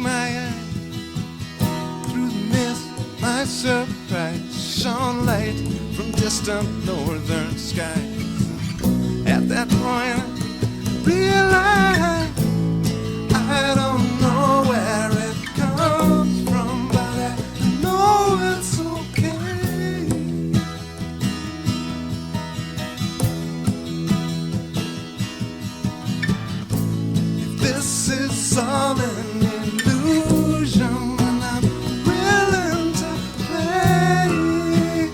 my eye. Through the mist, my surprise shone light from distant northern skies. At that point, I realized I don't know where it comes from, but I know it's okay. If this is all an illusion, then I'm willing to play.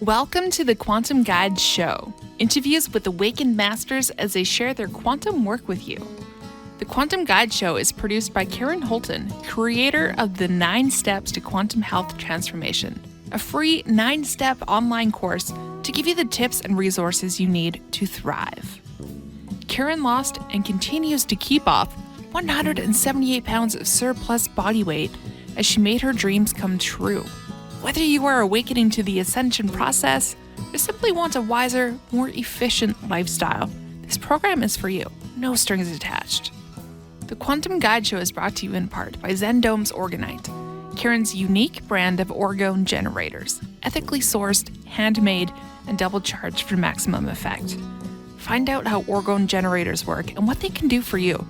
Welcome to the Quantum Guide Show, interviews with awakened masters as they share their quantum work with you. The Quantum Guide Show is produced by Karen Holton, creator of the 9 Steps to Quantum Health Transformation, a free 9-step online course to give you the tips and resources you need to thrive. Karen lost and continues to keep off 178 pounds of surplus body weight as she made her dreams come true. Whether you are awakening to the ascension process or simply want a wiser, more efficient lifestyle, this program is for you. No strings attached. The Quantum Guide Show is brought to you in part by Zendome's Orgonite, Karen's unique brand of Orgone generators, ethically sourced, handmade, and double charged for maximum effect. Find out how Orgone generators work and what they can do for you.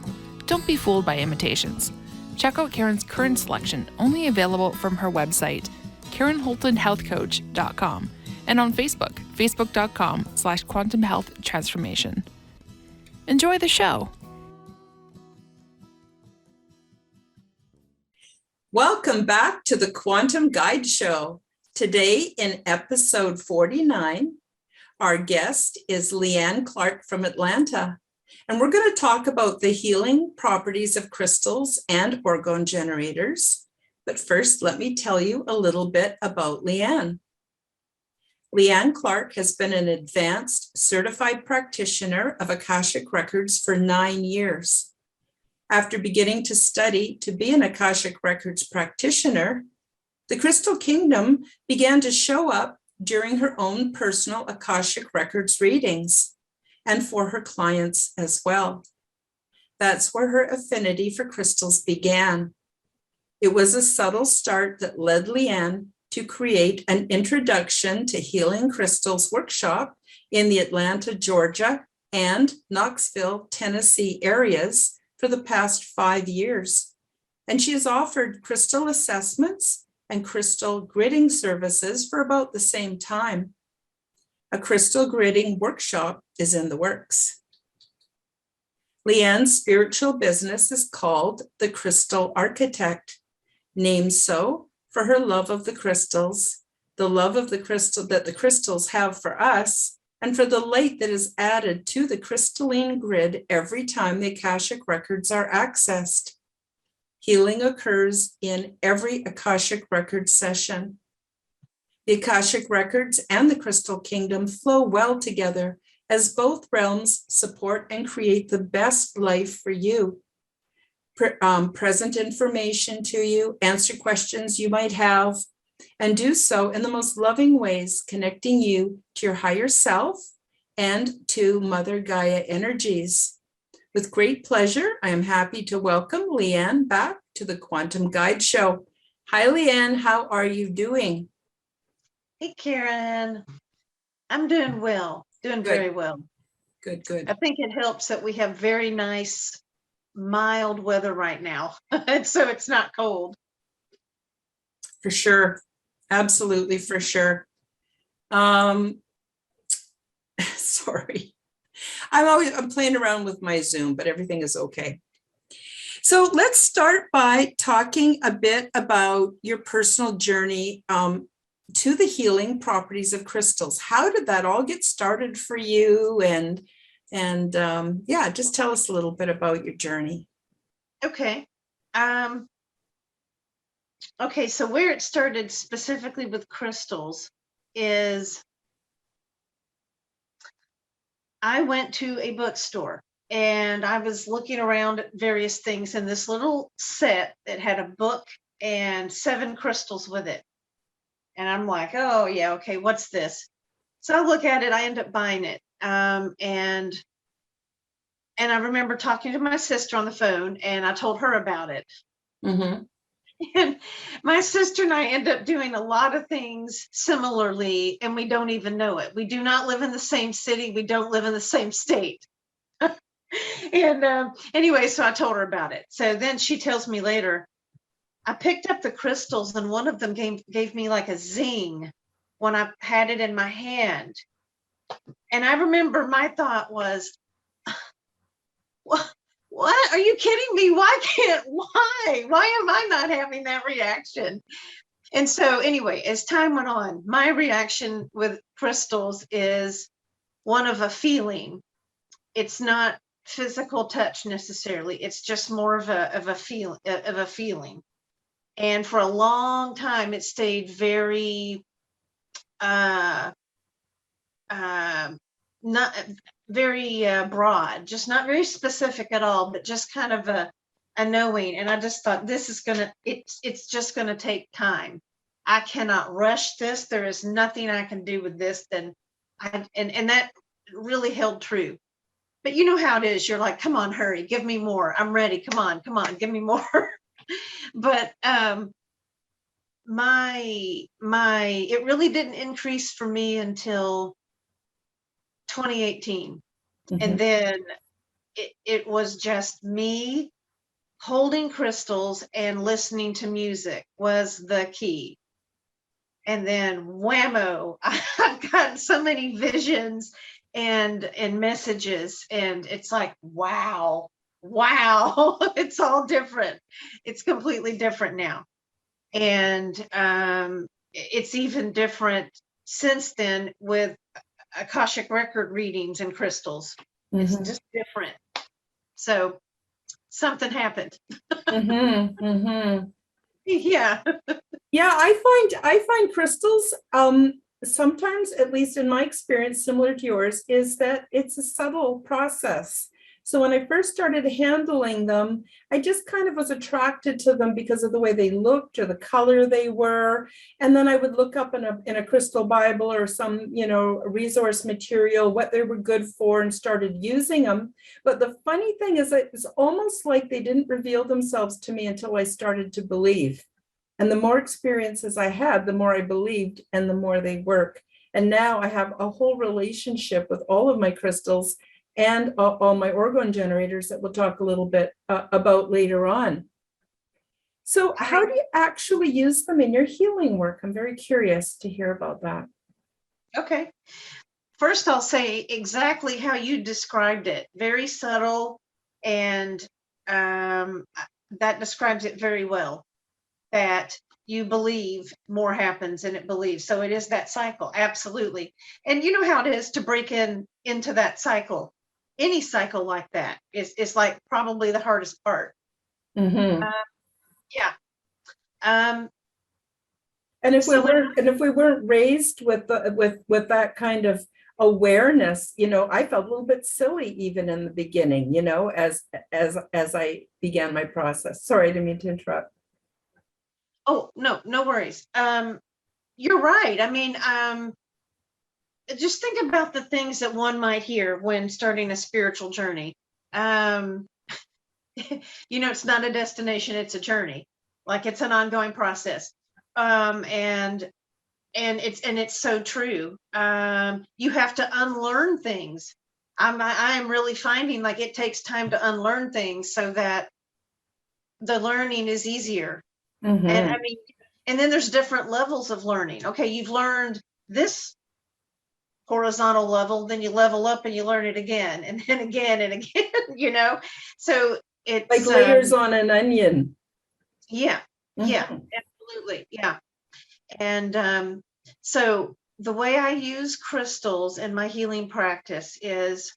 Don't be fooled by imitations. Check out Karen's current selection, only available from her website, KarenHoltonHealthCoach.com, and on Facebook, facebook.com/Quantum Health Transformation. Enjoy the show. Welcome back to the Quantum Guide Show. Today in episode 49, our guest is Leigh Ann Clark from Atlanta, and we're going to talk about the healing properties of crystals and orgone generators. But first, let me tell you a little bit about Leigh Ann. Leigh Ann Clark has been an advanced certified practitioner of Akashic Records for 9 years. After beginning to study to be an Akashic Records practitioner, the Crystal Kingdom began to show up during her own personal Akashic Records readings and for her clients as well. That's where her affinity for crystals began. It was a subtle start that led Leigh Ann to create an introduction to healing crystals workshop in the Atlanta, Georgia, and Knoxville, Tennessee areas for the past 5 years. And she has offered crystal assessments and crystal gridding services for about the same time. A crystal gridding workshop is in the works. Leigh Ann's spiritual business is called The Crystal Architect, named so for her love of the crystals, the love of the crystal that the crystals have for us, and for the light that is added to the crystalline grid every time the Akashic Records are accessed. Healing occurs in every Akashic Records session. The Akashic Records and the Crystal Kingdom flow well together as both realms support and create the best life for you. Present information to you, answer questions you might have, and do so in the most loving ways, connecting you to your higher self and to Mother Gaia energies. With great pleasure, I am happy to welcome Leigh Ann back to the Quantum Guide Show. Hi, Leigh Ann, how are you doing? Hey, Karen. I'm doing well, doing very well. Good, good. I think it helps that we have very nice, mild weather right now, so it's not cold. For sure. Absolutely, for sure. Sorry. I'm playing around with my Zoom, but everything is okay. So let's start by talking a bit about your personal journey to the healing properties of crystals. How did that all get started for you? And yeah, just tell us a little bit about your journey. Okay. Okay, so where it started specifically with crystals is I went to a bookstore and I was looking around at various things in this little set that had a book and 7 crystals with it. And I'm like, oh yeah, okay, what's this? So I look at it, I end up buying it. And I remember talking to my sister on the phone, and I told her about it. Mm-hmm. And my sister and I end up doing a lot of things similarly, and we don't even know it. We do not live in the same city. We don't live in the same state. And anyway, so I told her about it. So then she tells me later, I picked up the crystals, and one of them gave me like a zing when I had it in my hand. And I remember my thought was, what? Are you kidding me? Why am I not having that reaction? And so anyway, as time went on, my reaction with crystals is one of a feeling. It's not physical touch necessarily. It's just more of a feeling. And for a long time, it stayed very not very broad, just not very specific at all, but just kind of a knowing. And I just thought, this is it's just gonna take time. I cannot rush this. There is nothing I can do with this. And that really held true. But you know how it is. You're like, come on, hurry, give me more. I'm ready. Come on, give me more. But it really didn't increase for me until 2018. Mm-hmm. And then it was just me holding crystals and listening to music was the key. And then whammo, I've gotten so many visions and messages, and it's like, wow, it's all different. It's completely different now. And it's even different since then with Akashic record readings and crystals. Mm-hmm. It's just different. So something happened. Mm-hmm. Mm-hmm. Yeah. Yeah, I find crystals, sometimes, at least in my experience, similar to yours, is that it's a subtle process. So when I first started handling them, I just kind of was attracted to them because of the way they looked or the color they were. And then I would look up in a crystal Bible or some, resource material, what they were good for, and started using them. But the funny thing is, it's almost like they didn't reveal themselves to me until I started to believe. And the more experiences I had, the more I believed and the more they work. And now I have a whole relationship with all of my crystals and all my Orgone generators that we'll talk a little bit about later on. So how do you actually use them in your healing work? I'm very curious to hear about that. Okay. First, I'll say exactly how you described it. Very subtle, and that describes it very well. That you believe, more happens, and it believes. So it is that cycle, absolutely. And you know how it is to break into that cycle. Any cycle like that is like probably the hardest part. Mm-hmm. Yeah. And if we weren't raised with that kind of awareness, I felt a little bit silly even in the beginning, as I began my process. Sorry, I didn't mean to interrupt. Oh, no worries. You're right. I mean, just think about the things that one might hear when starting a spiritual journey. It's not a destination, it's a journey. Like, it's an ongoing process. And it's so true. You have to unlearn things. I'm really finding like it takes time to unlearn things so that the learning is easier. Mm-hmm. And I mean, and then there's different levels of learning. Okay, you've learned this horizontal level, then you level up and you learn it again, and then again and again, So it's like layers on an onion. Yeah, Mm-hmm. yeah, absolutely. Yeah. And so the way I use crystals in my healing practice is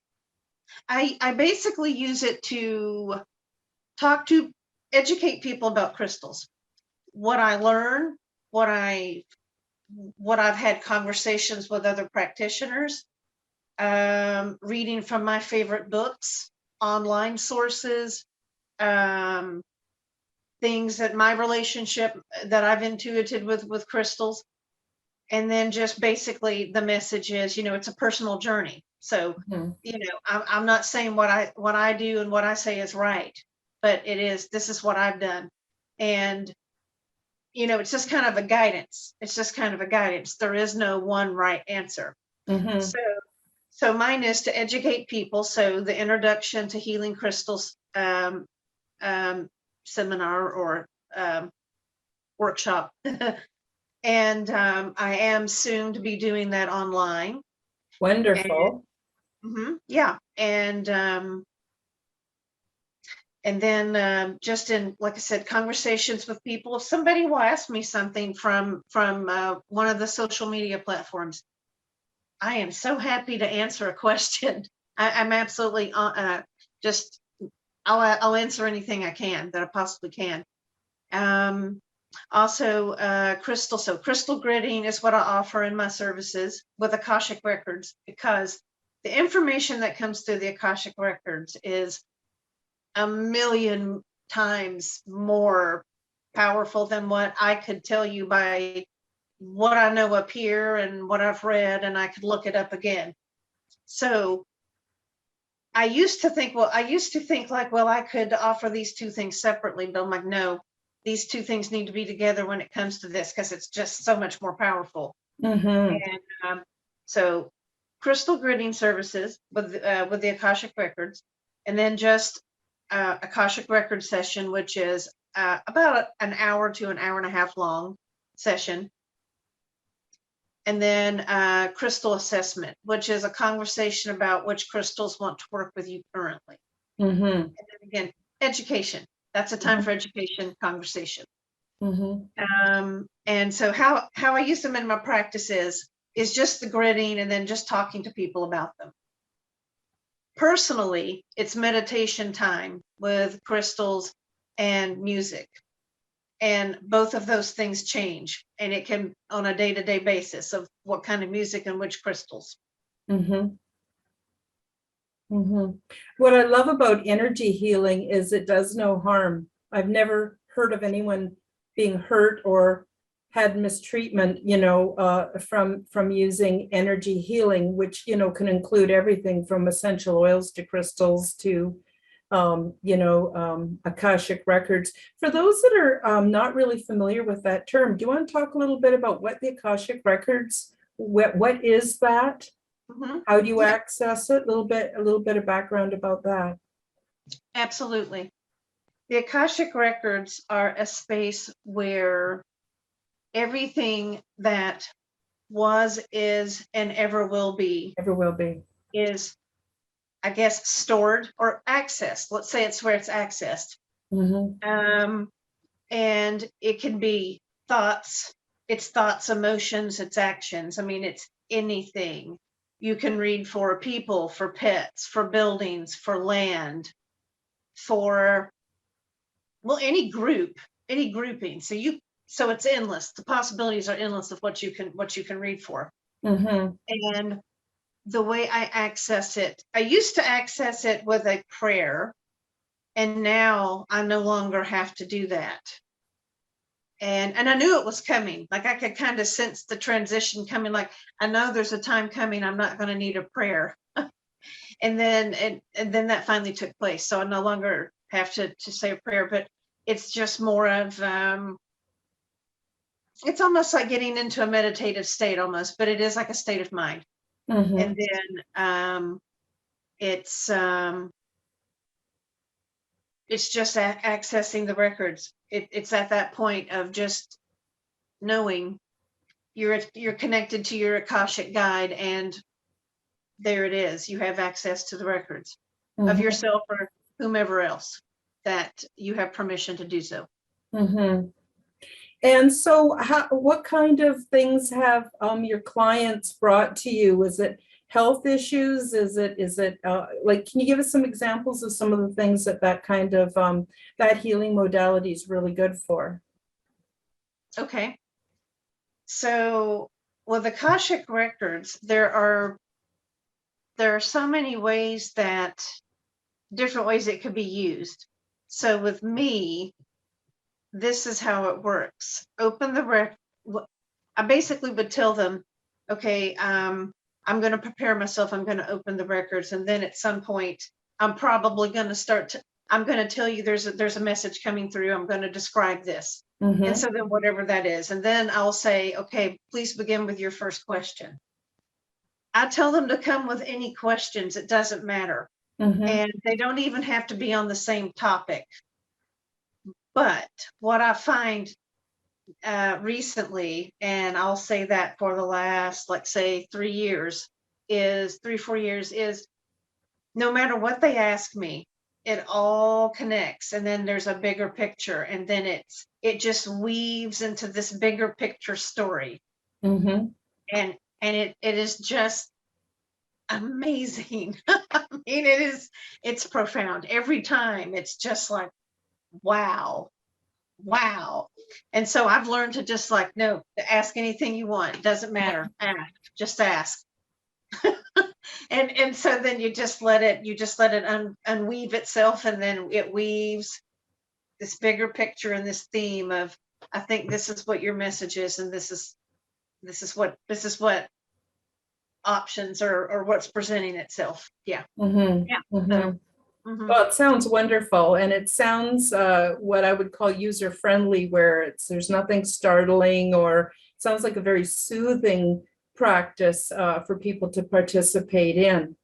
I basically use it to educate people about crystals. What I learn, what I've had conversations with other practitioners, reading from my favorite books, online sources, things that my relationship that I've intuited with crystals. And then just basically the message is, it's a personal journey. So, Mhm. I'm not saying what I do and what I say is right, but this is what I've done. And, it's just kind of a guidance. It's just kind of a guidance. There is no one right answer. Mhm. So mine is to educate people. So the introduction to healing crystals seminar or workshop. And I am soon to be doing that online. Wonderful. Yeah. And then just in, like I said, conversations with people. If somebody will ask me something from one of the social media platforms, I am so happy to answer a question. I'm absolutely just, I'll answer anything I can that I possibly can. Also, crystal gridding is what I offer in my services with Akashic Records, because the information that comes through the Akashic Records is a million times more powerful than what I could tell you by what I know up here and what I've read, and I could look it up again. So I used to think like, well, I could offer these two things separately, but I'm like, no, these two things need to be together when it comes to this, because it's just so much more powerful. Mhm. And so crystal gridding services with the Akashic Records, and then just Akashic Record session, which is about an hour to an hour and a half long session. And then crystal assessment, which is a conversation about which crystals want to work with you currently. Mhm. And then again, education. That's a time for education conversation. Mhm. And so how I use them in my practice is just the gridding and then just talking to people about them. Personally, it's meditation time with crystals and music. And both of those things change, and it can on a day-to-day basis of what kind of music and which crystals. Mhm. Mhm. What I love about energy healing is it does no harm. I've never heard of anyone being hurt or had mistreatment, from using energy healing, which, can include everything from essential oils to crystals to, Akashic Records. For those that are not really familiar with that term, do you want to talk a little bit about what the Akashic Records, what is that? Mhm. How do you Yeah. access it? A little bit of background about that. Absolutely. The Akashic Records are a space where everything that was, is, and ever will be Ever will be. is, I guess, stored or accessed. Let's say it's where it's accessed. Mhm. And it can be thoughts, emotions, it's actions. I mean, it's anything. You can read for people, for pets, for buildings, for land, for, well, any grouping. So it's endless. The possibilities are endless of what you can read for. Mhm. And the way I access it, I used to access it with a prayer, and now I no longer have to do that. And I knew it was coming. Like I could kind of sense the transition coming. Like I know there's a time coming, I'm not going to need a prayer. And then that finally took place. So I no longer have to say a prayer, but it's just more of it's almost like getting into a meditative state almost, but it is like a state of mind. Mhm. And then it's just accessing the records. It's at that point of just knowing you're connected to your Akashic guide, and there it is. You have access to the records of Mhm. yourself or whomever else that you have permission to do so. Mhm. And so what kind of things have your clients brought to you? Is it health issues? Is it like, can you give us some examples of some of the things that kind of that healing modality is really good for? Okay. So with Akashic Records, there are so many ways different ways it could be used. So with me, this is how it works. I basically would tell them, okay, I'm going to prepare myself. I'm going to open the records. And then at some point, I'm probably going to I'm going to tell you there's a message coming through. I'm going to describe this. And so then whatever that is. And then I'll say, okay, please begin with your first question. I tell them to come with any questions. It doesn't matter. And they don't even have to be on the same topic. But what I find recently, and I'll say that for the last, like say 3 years, is 3-4 years, is no matter what they ask me, it all connects. And then there's a bigger picture. And then it just weaves into this bigger picture story. And it is just amazing. I mean, it's profound. Every time it's just like, wow. And so I've learned to just like, no, ask anything you want. Doesn't matter. Just ask. And so then you just let it unweave itself, and then it weaves this bigger picture and this theme of, I think this is what your message is, and this is what options or what's presenting itself. Yeah. Well, it sounds wonderful, and it sounds what I would call user friendly, where there's nothing startling, or it sounds like a very soothing practice for people to participate in.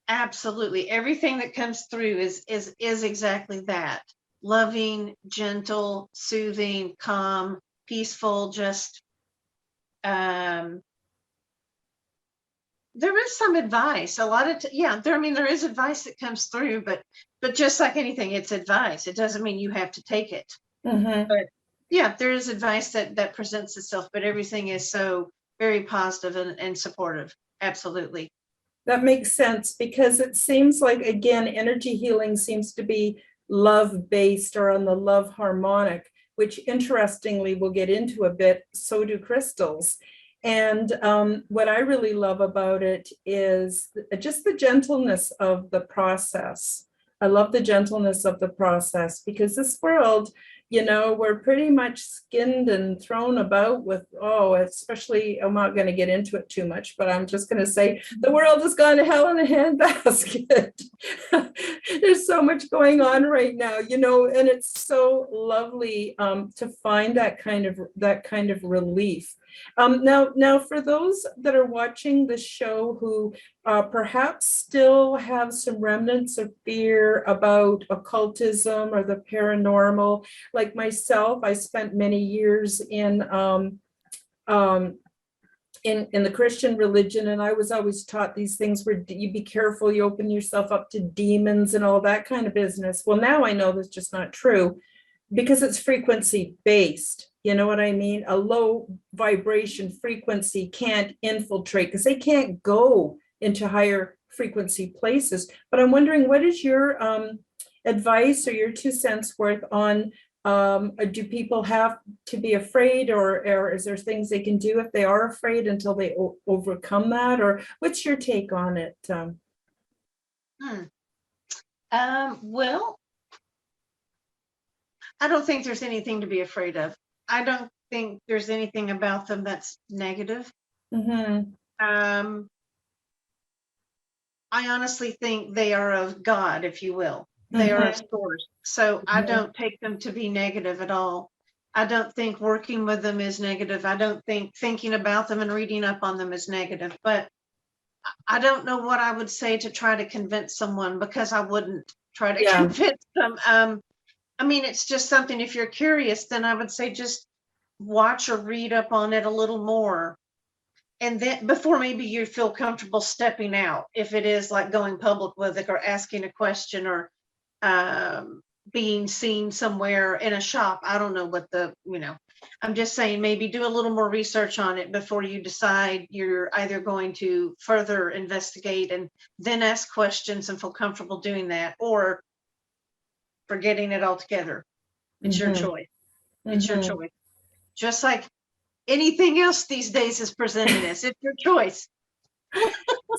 Absolutely. Everything that comes through is exactly that. Loving, gentle, soothing, calm, peaceful, just there is some advice. A lot of there is advice that comes through, but just like anything, it's advice. It doesn't mean you have to take it. But yeah, there is advice that presents itself, but everything is so very positive and supportive. Absolutely. That makes sense, because it seems like, again, energy healing seems to be love-based or on the love harmonic, which interestingly we'll get into a bit. So do crystals. And what I really love about it is just the gentleness of the process. I love the gentleness of the process, because this world, we're pretty much skinned and thrown about with, especially, I'm not going to get into it too much, but I'm just going to say the world has gone to hell in a handbasket. There's so much going on right now, and it's so lovely to find that kind of relief. Now, for those that are watching the show who perhaps still have some remnants of fear about occultism or the paranormal, like myself, I spent many years in the Christian religion, and I was always taught these things where you be careful, you open yourself up to demons and all that kind of business. Well, now I know that's just not true, because it's frequency based. You know what I mean? A low vibration frequency can't infiltrate, because they can't go into higher frequency places. But I'm wondering, what is your advice or your 2 cents worth on, do people have to be afraid, or is there things they can do if they are afraid until they overcome that? Or what's your take on it? Well, I don't think there's anything to be afraid of. I don't think there's anything about them that's negative. I honestly think they are of God, if you will. They are of source. So I don't take them to be negative at all. I don't think working with them is negative. I don't think thinking about them and reading up on them is negative. But I don't know what I would say to try to convince someone, because I wouldn't try to convince them. I mean, it's just something, if you're curious, then I would say just watch or read up on it a little more. And then before maybe you feel comfortable stepping out, if it is like going public with it, or asking a question, or being seen somewhere in a shop. I don't know what I'm just saying, maybe do a little more research on it before you decide you're either going to further investigate and then ask questions and feel comfortable doing that, or forgetting it altogether. It's your choice. It's your choice. Just like anything else these days is presenting us. It's your choice.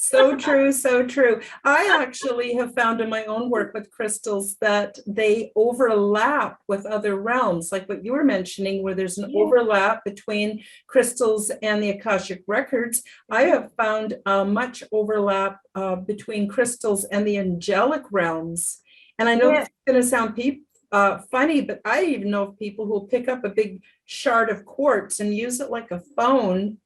So true, so true. I actually have found in my own work with crystals that they overlap with other realms, like what you were mentioning, where there's an overlap between crystals and the Akashic Records. I have found much overlap between crystals and the angelic realms. And I know this is going to sound funny, but I even know of people who will pick up a big shard of quartz and use it like a phone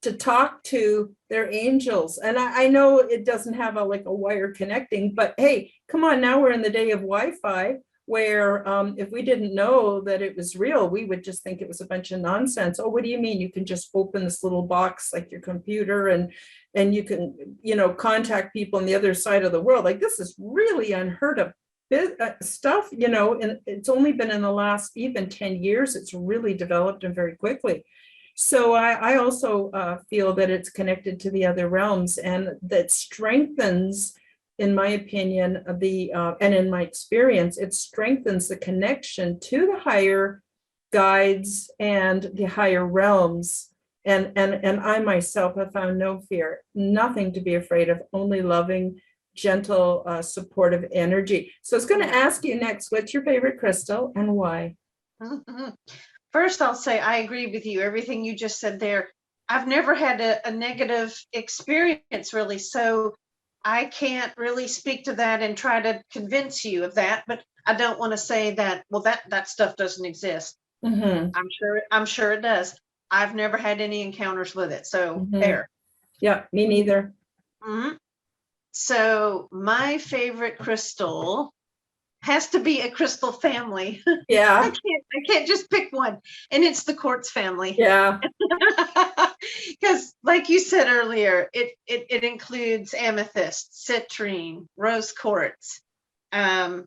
to talk to their angels. And I know it doesn't have a wire connecting, but hey, come on, now we're in the day of Wi-Fi, where if we didn't know that it was real, we would just think it was a bunch of nonsense. Oh, what do you mean? You can just open this little box like your computer and you can, contact people on the other side of the world. Like, this is really unheard of stuff, and it's only been in the last even 10 years, it's really developed and very quickly. So I also feel that it's connected to the other realms, and that strengthens, in my opinion, and in my experience, it strengthens the connection to the higher guides and the higher realms. And I myself have found no fear, nothing to be afraid of, only loving, gentle, supportive energy. So I was going to ask you next, what's your favorite crystal and why? First, I'll say I agree with you. Everything you just said there. I've never had a negative experience, really, so I can't really speak to that and try to convince you of that. But I don't want to say that, well, that stuff doesn't exist. Mm-hmm. I'm sure it does. I've never had any encounters with it, so there. Yeah, me neither. Mm-hmm. So my favorite crystal has to be a crystal family. Yeah. I can't just pick one. And it's the quartz family. Yeah. Because like you said earlier, it includes amethyst, citrine, rose quartz. Come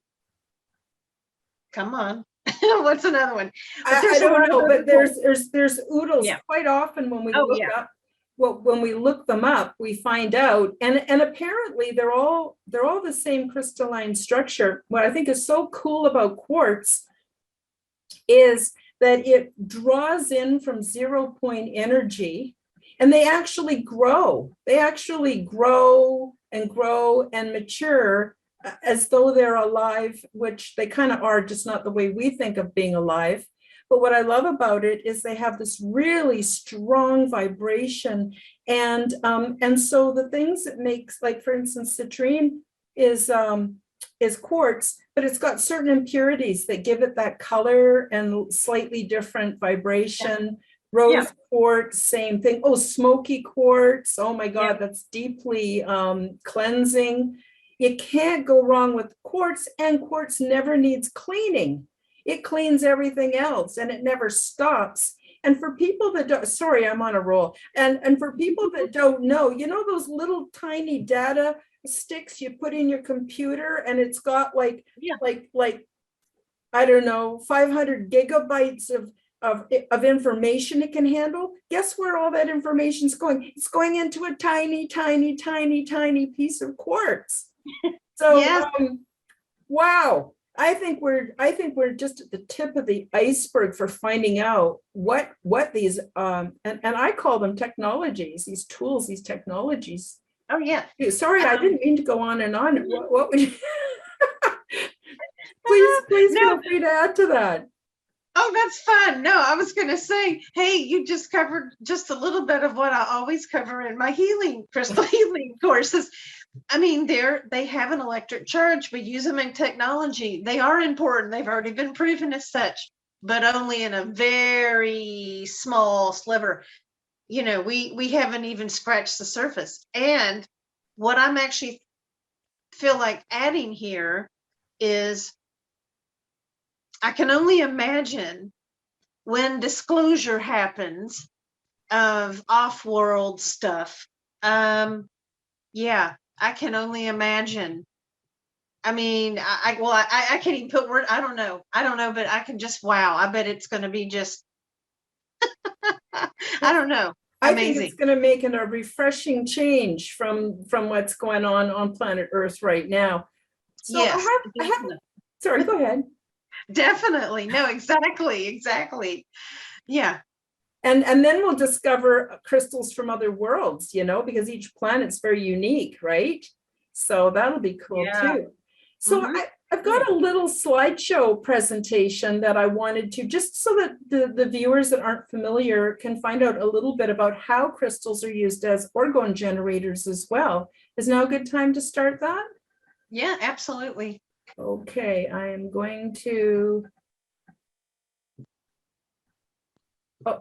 on. What's another one? I don't know, but there's oodles. Yeah. Quite often when we look them up, we find out, and apparently they're all the same crystalline structure. What I think is so cool about quartz is that it draws in from 0 point energy, and they actually grow. They actually grow and mature as though they're alive, which they kind of are, just not the way we think of being alive. But what I love about it is they have this really strong vibration. And so the things that makes, like, for instance, citrine is quartz, but it's got certain impurities that give it that color and slightly different vibration. Rose quartz, same thing. Oh, smoky quartz. Oh my God, that's deeply cleansing. You can't go wrong with quartz, and quartz never needs cleaning. It cleans everything else, and it never stops. And for people that don't, sorry, I'm on a roll. And for people that don't know, those little tiny data sticks you put in your computer, and it's got like I don't know, 500 gigabytes of information it can handle. Guess where all that information is going? It's going into a tiny, tiny, tiny, tiny piece of quartz. So, wow. I think we're just at the tip of the iceberg for finding out what these and I call them technologies, these tools, these technologies. Oh yeah. Sorry, I didn't mean to go on and on. What would you please feel free to add to that. Oh, that's fun. No, I was going to say, hey, you just covered just a little bit of what I always cover in my crystal healing courses. I mean, they have an electric charge. We use them in technology. They are important. They've already been proven as such, but only in a very small sliver. We haven't even scratched the surface. And what I'm actually feel like adding here is, I can only imagine when disclosure happens of off-world stuff. I can only imagine. I mean, I can't even put word. I don't know, but I can just, wow. I bet it's going to be just, I don't know. Amazing. I think it's going to make a refreshing change from what's going on planet Earth right now. So yes. Sorry, go ahead. Definitely. No, exactly. Yeah. And then we'll discover crystals from other worlds, because each planet's very unique, right? So that'll be cool too. So I've got a little slideshow presentation that I wanted to, just so that the viewers that aren't familiar can find out a little bit about how crystals are used as orgone generators as well. Is now a good time to start that? Yeah, absolutely. Okay, I am going to. Oh,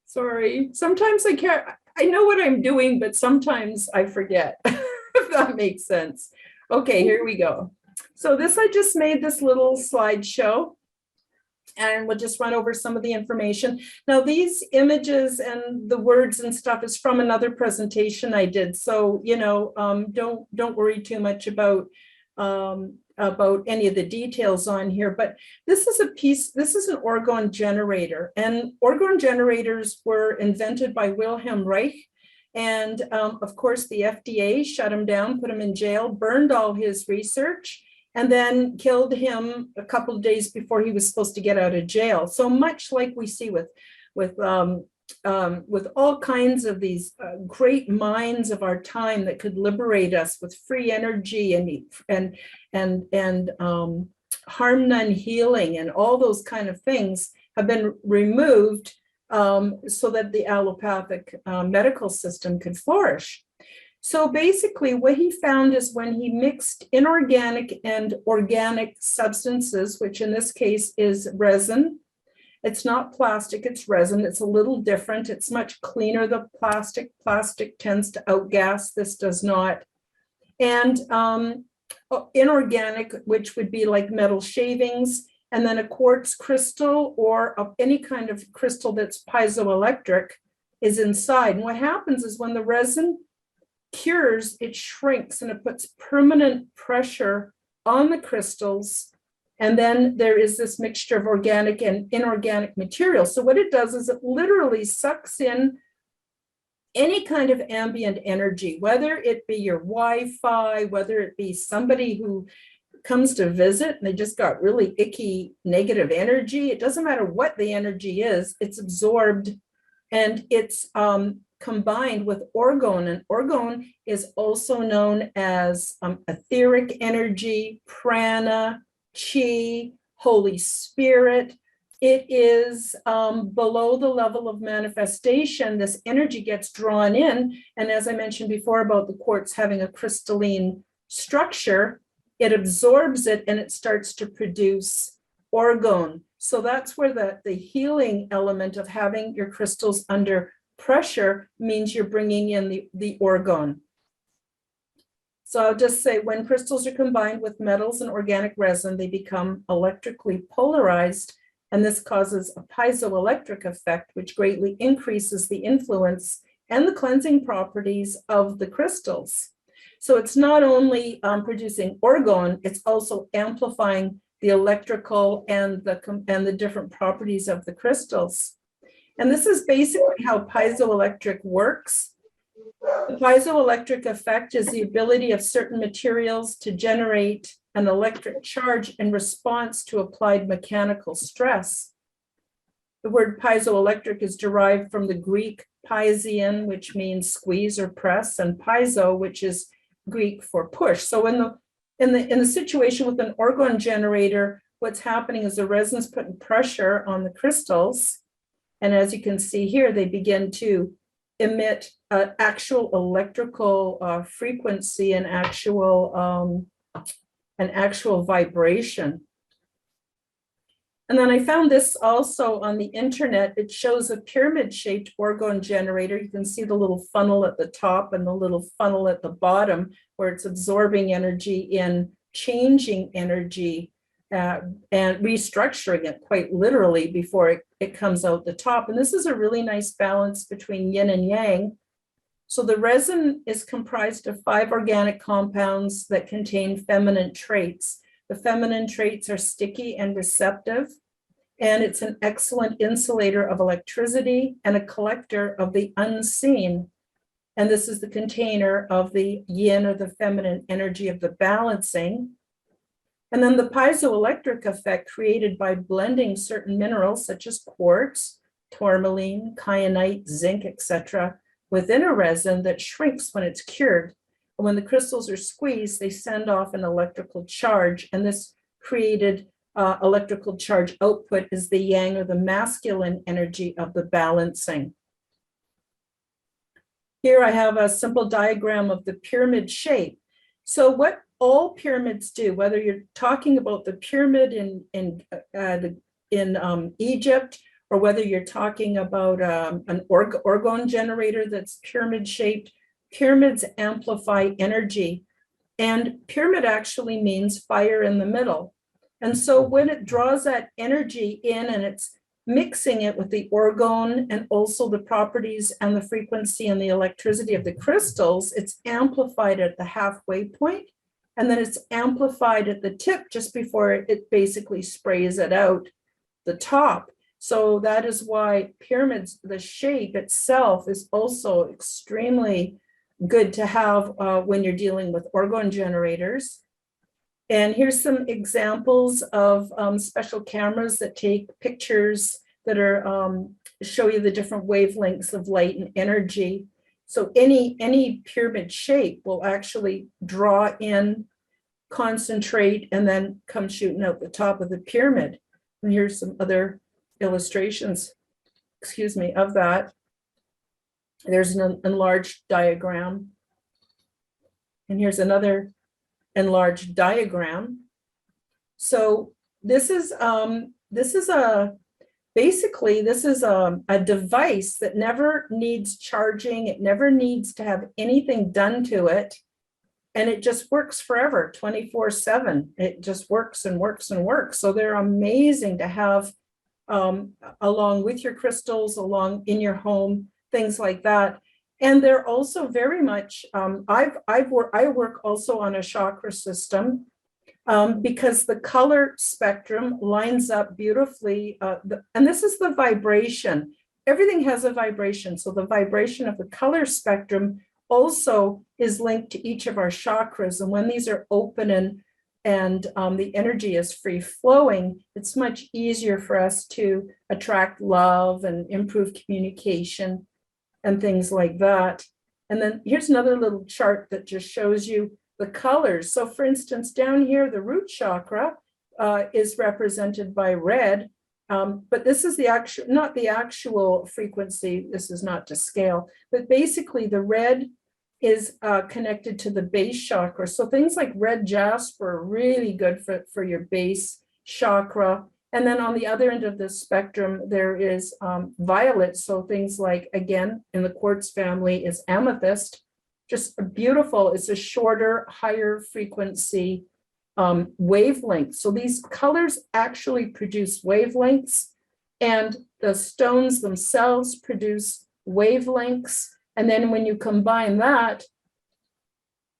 sorry. Sometimes I can't. I know what I'm doing, but sometimes I forget, if that makes sense. Okay, here we go. So I just made this little slideshow, and we'll just run over some of the information. Now, these images and the words and stuff is from another presentation I did. So, don't worry too much about any of the details on here, but this is an orgone generator, and orgone generators were invented by Wilhelm Reich. And of course, the FDA shut him down, put him in jail, burned all his research, and then killed him a couple of days before he was supposed to get out of jail. So much like we see with all kinds of these great minds of our time that could liberate us with free energy and harm none healing and all those kind of things have been removed so that the allopathic medical system could flourish. So basically what he found is when he mixed inorganic and organic substances, which in this case is resin. It's not plastic, it's resin. It's a little different. It's much cleaner than plastic. Plastic tends to outgas, this does not. And inorganic, which would be like metal shavings, and then a quartz crystal or any kind of crystal that's piezoelectric is inside. And what happens is when the resin cures, it shrinks and it puts permanent pressure on the crystals. And then there is this mixture of organic and inorganic material. So what it does is it literally sucks in any kind of ambient energy, whether it be your Wi-Fi, whether it be somebody who comes to visit and they just got really icky negative energy. It doesn't matter what the energy is, it's absorbed and it's combined with orgone. And orgone is also known as etheric energy, prana, chi, Holy Spirit. It is below the level of manifestation. This energy gets drawn in. And as I mentioned before about the quartz having a crystalline structure, it absorbs it and it starts to produce orgone. So that's where the healing element of having your crystals under pressure means you're bringing in the orgone. So I'll just say when crystals are combined with metals and organic resin, they become electrically polarized, and this causes a piezoelectric effect, which greatly increases the influence and the cleansing properties of the crystals. So it's not only producing orgone, it's also amplifying the electrical and the different properties of the crystals. And this is basically how piezoelectric works. The piezoelectric effect is the ability of certain materials to generate an electric charge in response to applied mechanical stress. The word piezoelectric is derived from the Greek piezein, which means squeeze or press, and piezo, which is Greek for push. So in the situation with an orgone generator, what's happening is the resin's putting pressure on the crystals. And as you can see here, they begin to emit actual electrical frequency and actual vibration. And then I found this also on the internet. It shows a pyramid-shaped orgone generator. You can see the little funnel at the top and the little funnel at the bottom where it's absorbing energy in changing energy and restructuring it quite literally before it comes out the top. And this is a really nice balance between yin and yang. So the resin is comprised of 5 organic compounds that contain feminine traits. The feminine traits are sticky and receptive, and it's an excellent insulator of electricity and a collector of the unseen. And this is the container of the yin or the feminine energy of the balancing. And then the piezoelectric effect created by blending certain minerals such as quartz tourmaline, kyanite, zinc, etc., within a resin that shrinks when it's cured. And when the crystals are squeezed, they send off an electrical charge, and this created electrical charge output is the yang or the masculine energy of the balancing. Here I have a simple diagram of the pyramid shape. So what all pyramids do, whether you're talking about the pyramid in Egypt, or whether you're talking about an Orgone generator that's pyramid shaped, pyramids amplify energy. And pyramid actually means fire in the middle. And so when it draws that energy in and it's mixing it with the orgone and also the properties and the frequency and the electricity of the crystals, it's amplified at the halfway point, and then it's amplified at the tip just before it basically sprays it out the top. So that is why pyramids, the shape itself is also extremely good to have when you're dealing with orgone generators. And here's some examples of special cameras that take pictures that are show you the different wavelengths of light and energy. So any pyramid shape will actually draw in, concentrate, and then come shooting out the top of the pyramid. And here's some other illustrations, excuse me, of that. There's an enlarged diagram. And here's another enlarged diagram. So this is a device that never needs charging. It never needs to have anything done to it. And it just works forever, 24/7. It just works and works and works. So they're amazing to have along with your crystals, along in your home, things like that. And they're also very much, I work also on a chakra system because the color spectrum lines up beautifully. And this is the vibration. Everything has a vibration. So the vibration of the color spectrum also is linked to each of our chakras. And when these are open and the energy is free flowing, it's much easier for us to attract love and improve communication and things like that. And then here's another little chart that just shows you the colors. So for instance, down here, the root chakra is represented by red, but this is the actual, not the actual frequency, this is not to scale, but basically the red is connected to the base chakra. So things like red jasper are really good for your base chakra. And then on the other end of the spectrum, there is violet. So things like, again, in the quartz family is amethyst, just beautiful. It's a shorter, higher frequency wavelength. So these colors actually produce wavelengths, and the stones themselves produce wavelengths. And then when you combine that,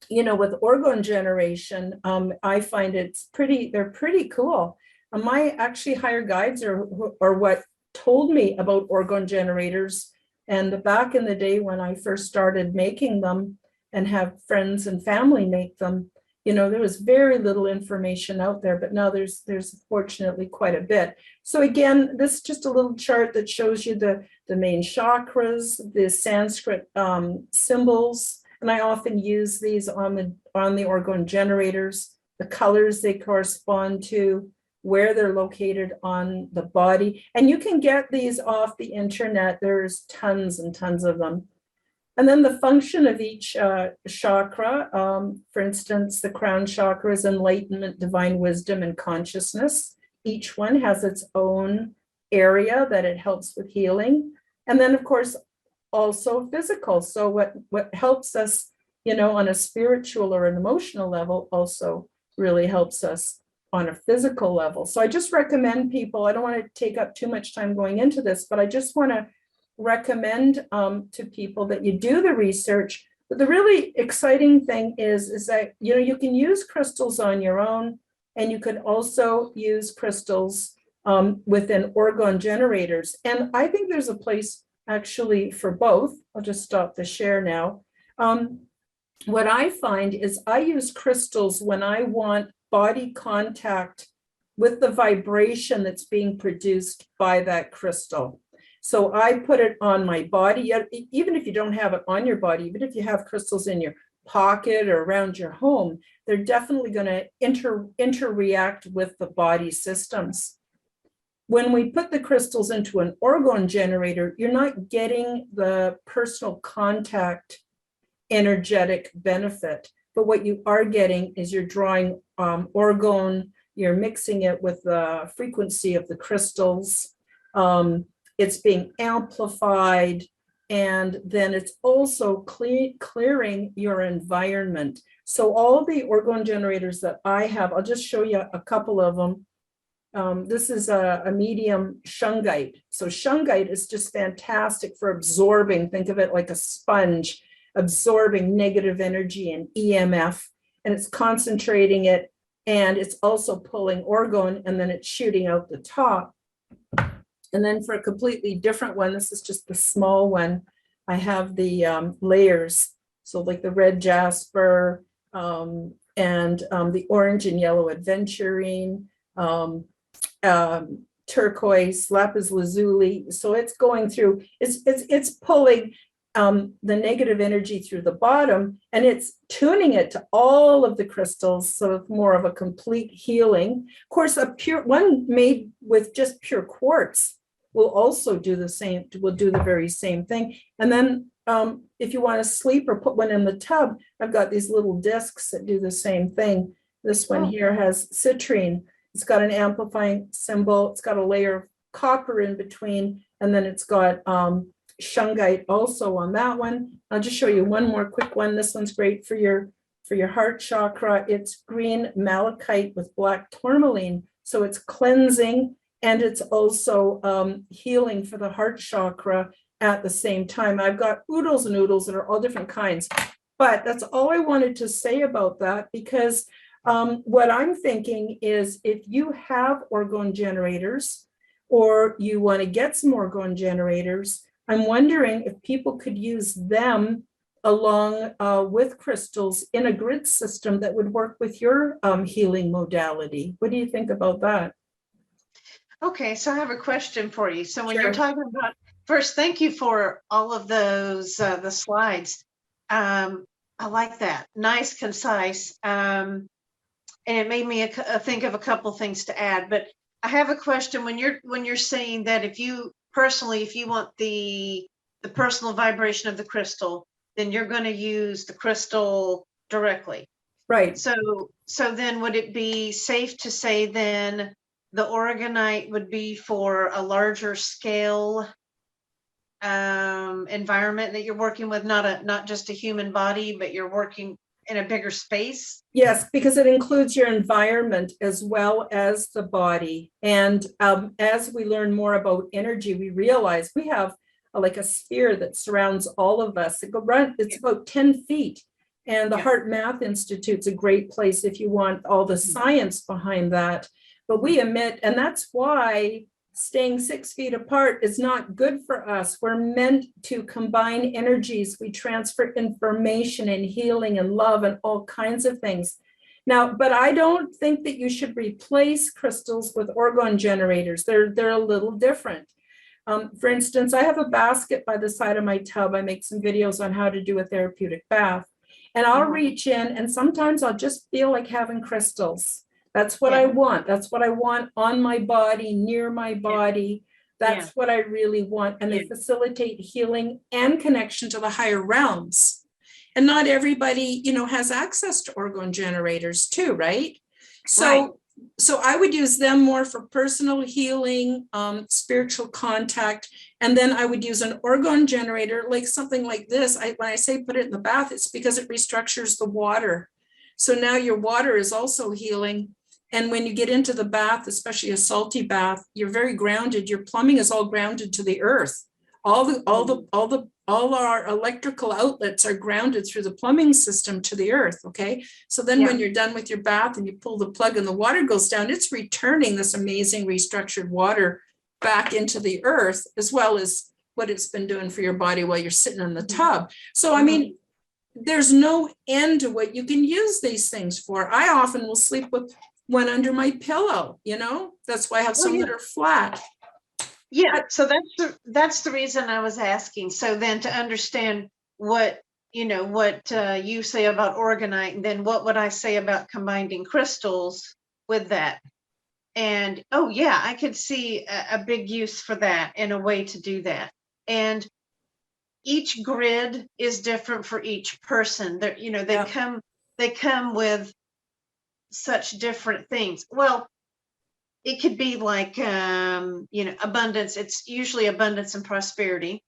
with orgone generation, I find they're pretty cool. My actually higher guides are what told me about orgone generators. And back in the day when I first started making them and have friends and family make them, there was very little information out there, but now there's fortunately quite a bit. So again, this is just a little chart that shows you the main chakras, the Sanskrit symbols, and I often use these on the orgone generators, the colors they correspond to, where they're located on the body. And you can get these off the internet. There's tons and tons of them. And then the function of each chakra, for instance, the crown chakra is enlightenment, divine wisdom, and consciousness. Each one has its own area that it helps with healing. And then, of course, also physical. So what helps us, on a spiritual or an emotional level also really helps us on a physical level. So I just recommend people, I don't want to take up too much time going into this, but I just want to recommend to people that you do the research. But the really exciting thing is that, you can use crystals on your own, and you could also use crystals within orgone generators. And I think there's a place actually for both. I'll just stop the share now. What I find is I use crystals when I want body contact with the vibration that's being produced by that crystal. So I put it on my body, even if you don't have it on your body, even if you have crystals in your pocket or around your home, they're definitely going to interreact with the body systems. When we put the crystals into an orgone generator, you're not getting the personal contact energetic benefit, but what you are getting is you're drawing orgone, you're mixing it with the frequency of the crystals. It's being amplified, and then it's also clearing your environment. So all the orgone generators that I have, I'll just show you a couple of them. This is a medium shungite. So shungite is just fantastic for absorbing. Think of it like a sponge, absorbing negative energy and EMF, and it's concentrating it, and it's also pulling orgone, and then it's shooting out the top. And then for a completely different one, this is just the small one, I have the layers. So like the red jasper and the orange and yellow aventurine, turquoise, lapis lazuli. So it's going through, it's pulling the negative energy through the bottom, and it's tuning it to all of the crystals, so it's more of a complete healing. Of course, a pure one made with just pure quartz will also do the same, will do the very same thing. And then if you want to sleep or put one in the tub, I've got these little discs that do the same thing. This one here has citrine. It's got an amplifying symbol. It's got a layer of copper in between, and then it's got shungite also on that one. I'll just show you one more quick one. This one's great for your heart chakra. It's green malachite with black tourmaline. So it's cleansing, and it's also healing for the heart chakra at the same time. I've got oodles and oodles that are all different kinds, but that's all I wanted to say about that, because what I'm thinking is if you have orgone generators or you want to get some orgone generators, I'm wondering if people could use them along with crystals in a grid system that would work with your healing modality. What do you think about that? Okay, so I have a question for you. So when Sure. you're talking about, first, thank you for all of those, the slides. I like that. Nice, concise. And it made me think of a couple things to add, but I have a question. When you're saying that if you personally, if you want the personal vibration of the crystal, then you're going to use the crystal directly. Right. So then would it be safe to say then the orgonite would be for a larger scale environment that you're working with, not just a human body, but you're working in a bigger space? Yes, because it includes your environment as well as the body. And as we learn more about energy, we realize we have like a sphere that surrounds all of us. It's about 10 feet. And the Heart Math Institute's a great place if you want all the science behind that. But we emit, and that's why staying 6 feet apart is not good for us. We're meant to combine energies. We transfer information and healing and love and all kinds of things. Now, but I don't think that you should replace crystals with orgone generators. They're a little different. For instance, I have a basket by the side of my tub. I make some videos on how to do a therapeutic bath. And I'll reach in, and sometimes I'll just feel like having crystals. That's what I want. That's what I want on my body, near my body. That's what I really want. And they facilitate healing and connection to the higher realms. And not everybody, has access to orgone generators too, right? So I would use them more for personal healing, spiritual contact. And then I would use an orgone generator, like something like this. When I say put it in the bath, it's because it restructures the water. So now your water is also healing. And when you get into the bath, especially a salty bath, you're very grounded. Your plumbing is all grounded to the earth. All our electrical outlets are grounded through the plumbing system to the earth. Okay. So then when you're done with your bath and you pull the plug and the water goes down, it's returning this amazing restructured water back into the earth, as well as what it's been doing for your body while you're sitting in the tub. So, I mean, there's no end to what you can use these things for. I often will sleep with one under my pillow, that's why I have some that are flat. Yeah, so that's the reason I was asking. So then to understand what, what you say about orgonite, and then what would I say about combining crystals with that? And oh yeah, I could see a big use for that and a way to do that. And each grid is different for each person. They Yeah. they come with such different things. Well, it could be like abundance. It's usually abundance and prosperity.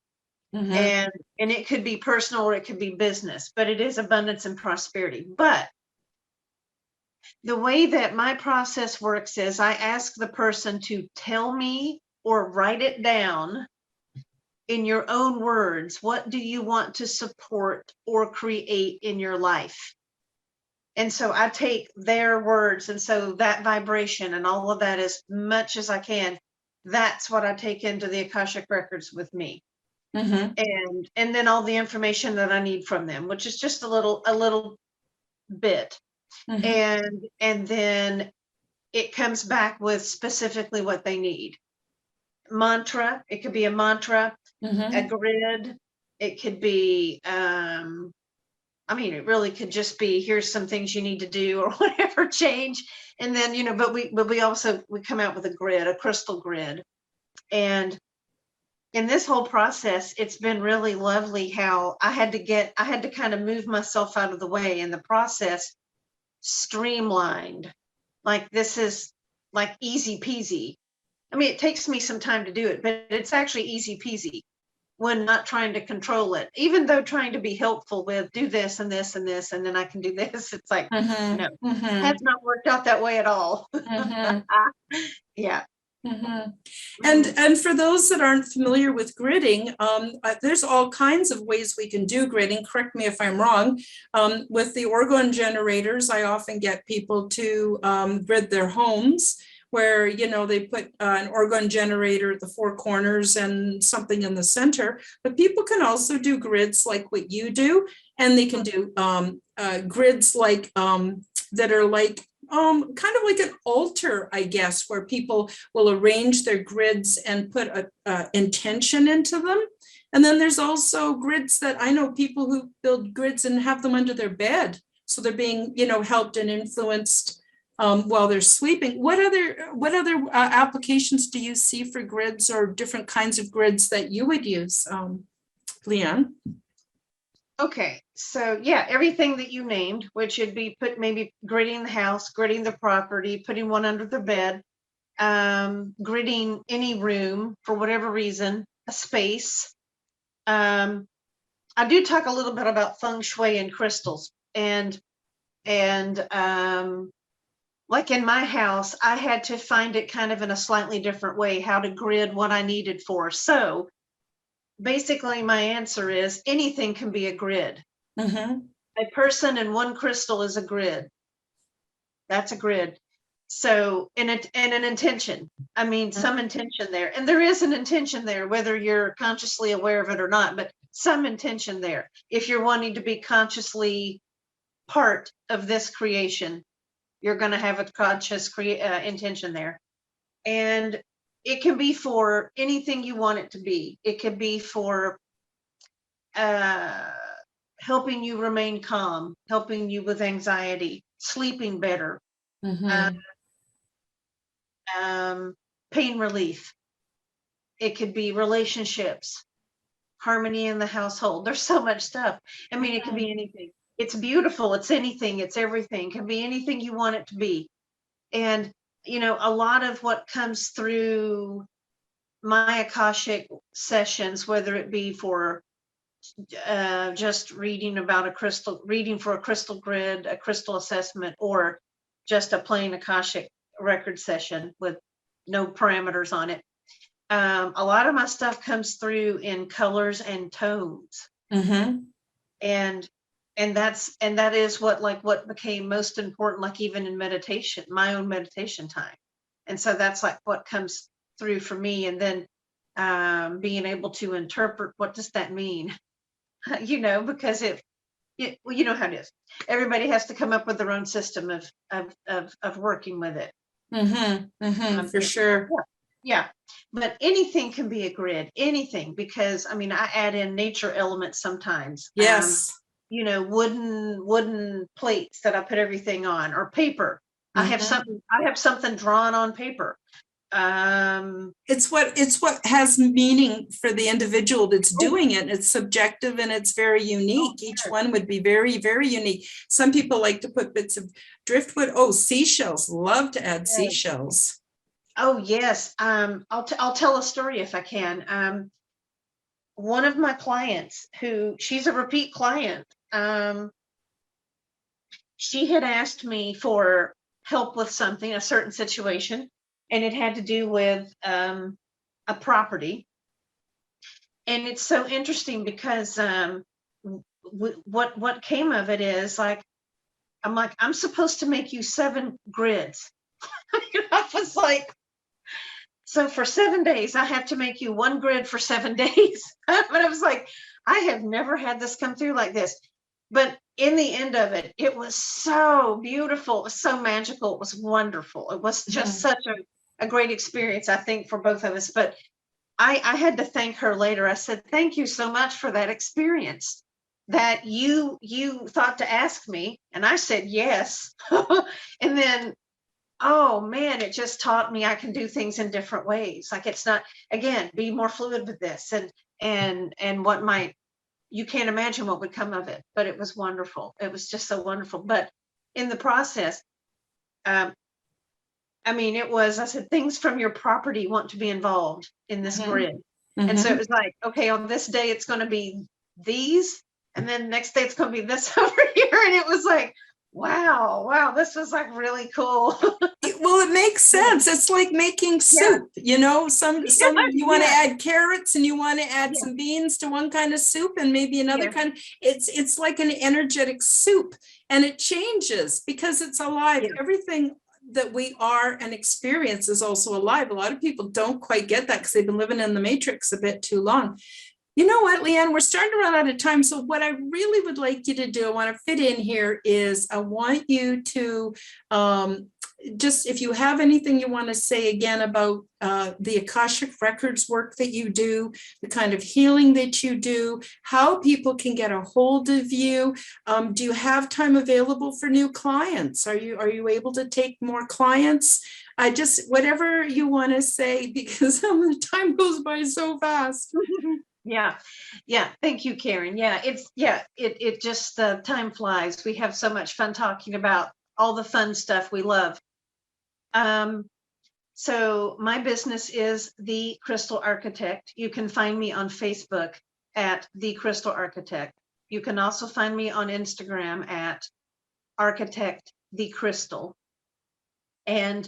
Mhm. And it could be personal or it could be business, but it is abundance and prosperity. But the way that my process works is I ask the person to tell me or write it down in your own words. What do you want to support or create in your life? And so I take their words, and so that vibration and all of that, as much as I can, that's what I take into the Akashic Records with me. Mhm. And then all the information that I need from them, which is just a little bit. Mhm. And then it comes back with specifically what they need. Mantra, it could be a mantra, a Mhm. grid, it could be it really could just be, here's some things you need to do or whatever, change. And then, but we also come out with a grid, a crystal grid. And in this whole process, it's been really lovely how I had to kind of move myself out of the way, and the process streamlined. Like, this is like easy peasy. I mean, it takes me some time to do it, but it's actually easy peasy when not trying to control it, even though trying to be helpful with do this and this and this, and then I can do this. It's like, no, Mhm. has Mhm. not worked out that way at all. Mhm. Yeah. Mhm. Mhm. And for those that aren't familiar with gridding, there's all kinds of ways we can do gridding. Correct me if I'm wrong. With the Orgone generators, I often get people to grid their homes, where they put an Orgone generator at the four corners and something in the center. But people can also do grids like what you do, and they can do grids like that are like kind of like an altar, I guess, where people will arrange their grids and put a intention into them. And then there's also grids that I know people who build grids and have them under their bed, so they're being helped and influenced while they're sleeping. What other applications do you see for grids, or different kinds of grids that you would use, Leigh Ann? Okay, so yeah, everything that you named, which would be maybe gridding the house, gridding the property, putting one under the bed, gridding any room for whatever reason, a space. I do talk a little bit about feng shui and crystals, and like in my house, I had to find it kind of in a slightly different way, how to grid what I needed for. So basically, my answer is anything can be a grid. Mm-hmm. A person and one crystal is a grid. That's a grid. So, and an intention. I mean, some intention there. And there is an intention there, whether you're consciously aware of it or not, but some intention there. If you're wanting to be consciously part of this creation, you're going to have a conscious intention there. And it can be for anything you want it to be. It could be for helping you remain calm, helping you with anxiety, sleeping better, uh, Mm-hmm. pain relief. It could be relationships, harmony in the household. There's so much stuff. I mean, it could be anything. It's beautiful. It's anything. It's everything. It can be anything you want it to be. And, a lot of what comes through my Akashic sessions, whether it be for just reading for a crystal grid, a crystal assessment, or just a plain Akashic record session with no parameters on it. A lot of my stuff comes through in colors and tones. Mm-hmm. And that is what became most important, like even in meditation, my own meditation time. And so that's like what comes through for me. And then being able to interpret, what does that mean? Because you know how it is. Everybody has to come up with their own system of working with it. Mm-hmm. Mm-hmm. For Yeah. sure. Yeah, but anything can be a grid, anything, because I mean, I add in nature elements sometimes. Yes. You know, wooden plates that I put everything on, or paper. I have something drawn on paper. It's what has meaning for the individual that's doing it. It's subjective and it's very unique. Each one would be very, very unique. Some people like to put bits of driftwood. Oh, seashells. Love to add seashells. Oh yes. I'll tell a story if I can. One of my clients, who she's a repeat client, she had asked me for help with something, a certain situation, and it had to do with a property. And it's so interesting because what came of it is like, I'm supposed to make you 7 grids. I was like, so for 7 days, I have to make you 1 grid for 7 days. But I was like, I have never had this come through like this. But in the end of it, it was so beautiful. It was so magical. It was wonderful. It was just such a great experience, I think, for both of us. But I had to thank her later. I said, thank you so much for that experience, that you thought to ask me. And I said, yes. And then, oh man, it just taught me I can do things in different ways. Like, it's not, again, be more fluid with this, and what might, you can't imagine what would come of it, but it was wonderful. It was just so wonderful. But in the process, I mean, it was, I said, things from your property want to be involved in this grid. And so it was like, okay, on this day, it's going to be these, and then next day it's going to be this over here. And it was like, wow, this was like really cool. Well, it makes sense. It's like making soup, you know, some you want to add carrots and you want to add some beans to one kind of soup and maybe another kind. It's like an energetic soup, and it changes because it's alive. Everything that we are and experience is also alive. A lot of people don't quite get that because they've been living in the matrix a bit too long. You know what, Leigh Ann, we're starting to run out of time. So what I really would like you to do, I want to fit in here, is I want you to just, if you have anything you want to say again about the Akashic Records work that you do, the kind of healing that you do, how people can get a hold of you. Do you have time available for new clients? Are you able to take more clients? Just whatever you want to say, because the time goes by so fast. Yeah. Thank you, Karen. It just, time flies. We have so much fun talking about all the fun stuff we love. So my business is The Crystal Architect. You can find me on Facebook at The Crystal Architect. You can also find me on Instagram at Architect The Crystal. And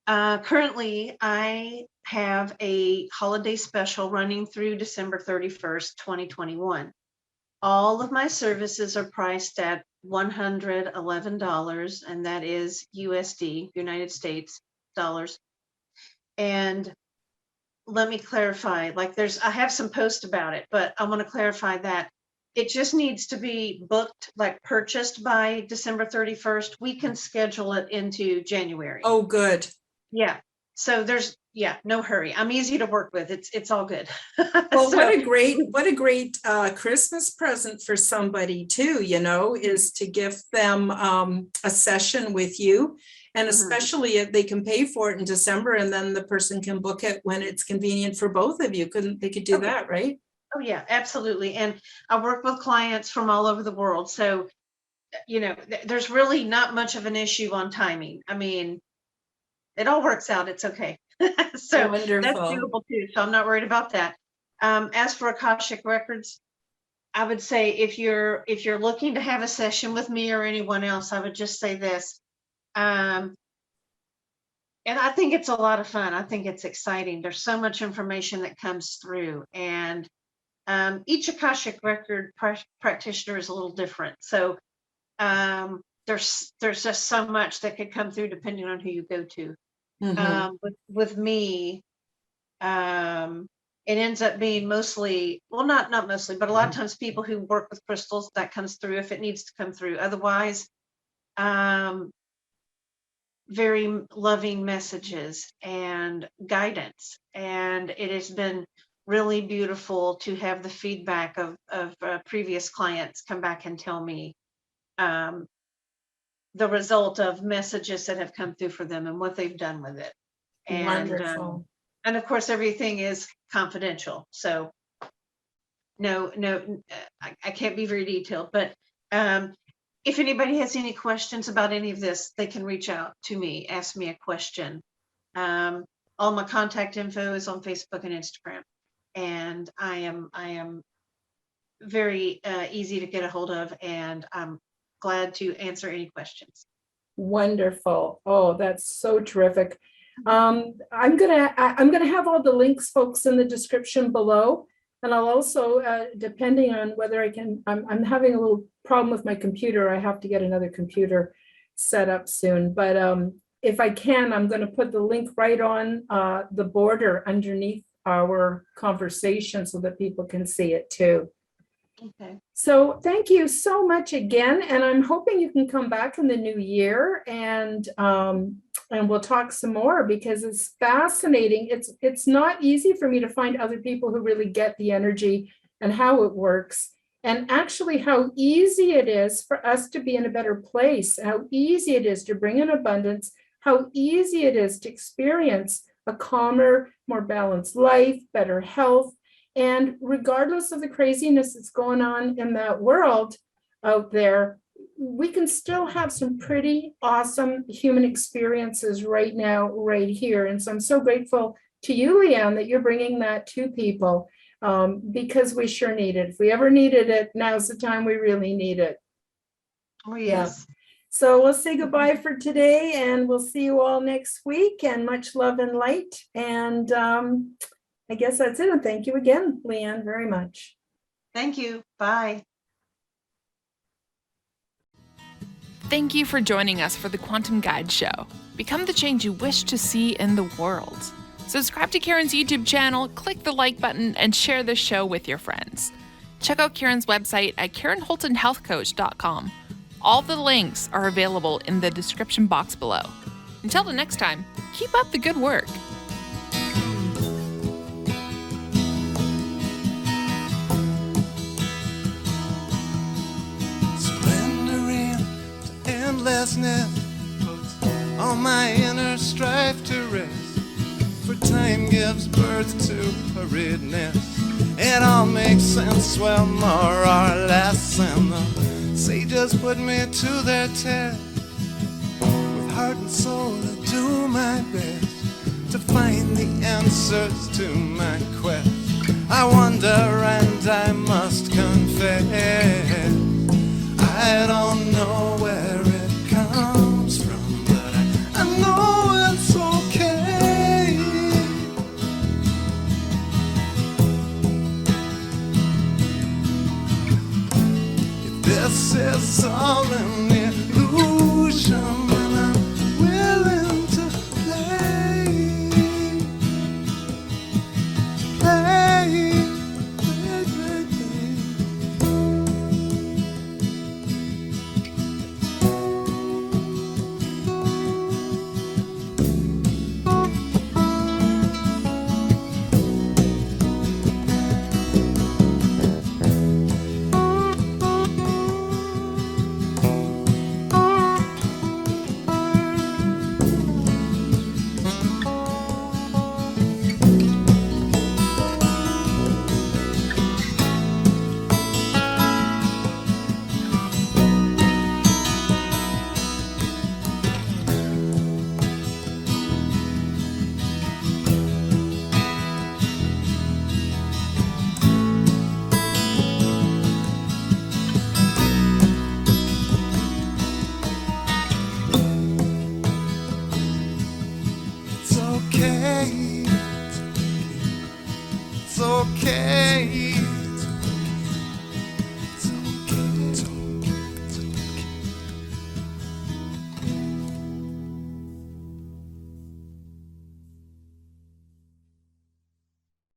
currently I have a holiday special running through December 31st, 2021. All of my services are priced at $111, and that is USD, United States dollars. And let me clarify, like I have some posts about it, but I want to clarify that it just needs to be booked, like purchased by December 31st. We can schedule it into January. Oh, good. Yeah. So there's, no hurry. I'm easy to work with. It's all good. Well, what a great Christmas present for somebody too, you know, is to give them a session with you. And especially if they can pay for it in December, and then the person can book it when it's convenient for both of you. They could do that, right? Oh yeah, absolutely. And I work with clients from all over the world. So, you know, there's really not much of an issue on timing. I mean, it all works out. It's okay. So wonderful. That's doable too. So I'm not worried about that. As for Akashic Records, I would say if you're looking to have a session with me or anyone else, I would just say this. And I think it's a lot of fun. I think it's exciting. There's so much information that comes through, and each Akashic Record practitioner is a little different. So there's just so much that could come through depending on who you go to. With me, it ends up being mostly, well, not mostly, but a lot of times people who work with crystals, that comes through if it needs to come through. Otherwise, very loving messages and guidance. And it has been really beautiful to have the feedback of previous clients come back and tell me the result of messages that have come through for them and what they've done with it. Wonderful. And of course, everything is confidential. So no, I can't be very detailed, but if anybody has any questions about any of this, they can reach out to me, ask me a question. All my contact info is on Facebook and Instagram, and I am very easy to get a hold of, and I'm glad to answer any questions. Wonderful. Oh, that's so terrific. I'm gonna have all the links, folks, in the description below. And I'll also, depending on whether I can, I'm having a little problem with my computer. I have to get another computer set up soon. But if I can, I'm going to put the link right on the border underneath our conversation so that people can see it too. Okay. So thank you so much again. And I'm hoping you can come back in the new year and we'll talk some more, because it's fascinating. It's not easy for me to find other people who really get the energy and how it works, and actually how easy it is for us to be in a better place, how easy it is to bring in abundance, how easy it is to experience a calmer, more balanced life, better health. And regardless of the craziness that's going on in that world out there, we can still have some pretty awesome human experiences right now, right here. And so I'm so grateful to you, Leigh Ann, that you're bringing that to people, because we sure need it. If we ever needed it, now's the time we really need it. Oh, yes. Yeah. So we'll say goodbye for today, and we'll see you all next week, and much love and light. And I guess that's it. And thank you again, Leigh Ann, very much. Thank you. Bye. Thank you for joining us for the Quantum Guide Show. Become the change you wish to see in the world. Subscribe to Karen's YouTube channel, click the like button, and share this show with your friends. Check out Karen's website at KarenHoltonHealthCoach.com. All the links are available in the description box below. Until the next time, keep up the good work. Splendor into endlessness puts all my inner strife to rest. For time gives birth to hurriedness. It all makes sense, well, more or less, and the sages put me to their test. With heart and soul I do my best to find the answers to my quest. I wonder and I must confess, I don't know where